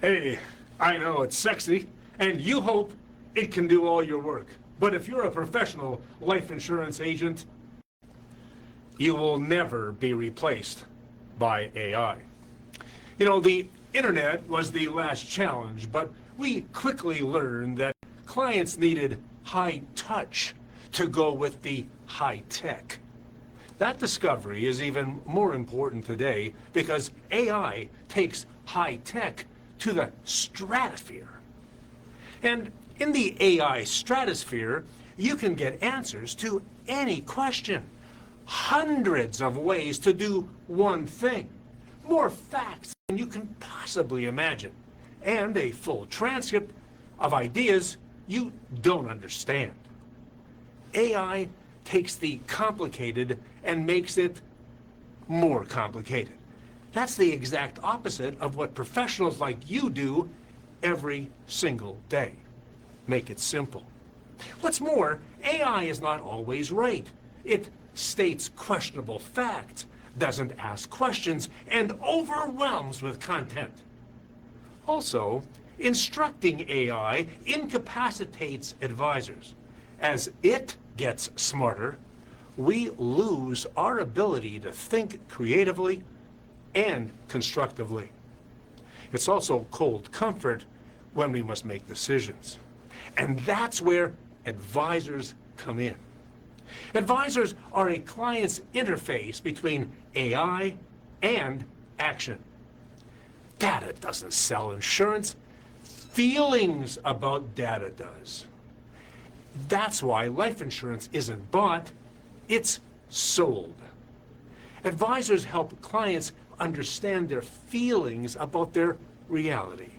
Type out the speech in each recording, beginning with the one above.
Hey, I know it's sexy, and you hope it can do all your work. But if you're a professional life insurance agent, you will never be replaced by AI. You know, the internet was the last challenge, but we quickly learned that clients needed high touch to go with the high tech. That discovery is even more important today because AI takes high tech to the stratosphere. And in the AI stratosphere, you can get answers to any question. Hundreds of ways to do one thing. More facts than you can possibly imagine. And a full transcript of ideas you don't understand. AI takes the complicated and makes it more complicated. That's the exact opposite of what professionals like you do every single day. Make it simple. What's more, AI is not always right. It states questionable facts, doesn't ask questions, and overwhelms with content. Also, instructing AI incapacitates advisors. As it gets smarter, we lose our ability to think creatively and constructively. It's also cold comfort when we must make decisions. And that's where advisors come in. Advisors are a client's interface between AI and action. Data doesn't sell insurance. Feelings about data does. That's why life insurance isn't bought, it's sold. Advisors help clients understand their feelings about their reality.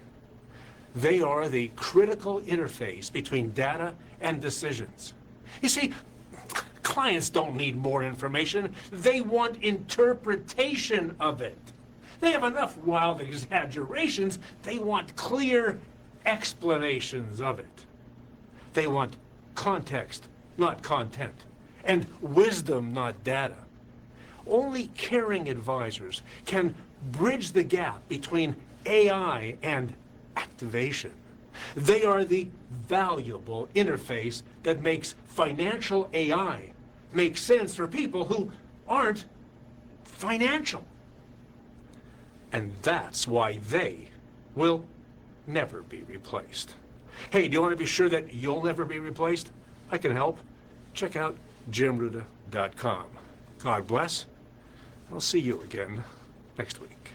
They are the critical interface between data and decisions. You see, clients don't need more information. They want interpretation of it. They have enough wild exaggerations. They want clear explanations of it. They want context, not content, and wisdom, not data. Only caring advisors can bridge the gap between AI and activation. They are the valuable interface that makes financial AI make sense for people who aren't financial. And that's why they will never be replaced. Hey, do you want to be sure that you'll never be replaced? I can help. Check out jimruta.com. God bless. I'll see you again next week.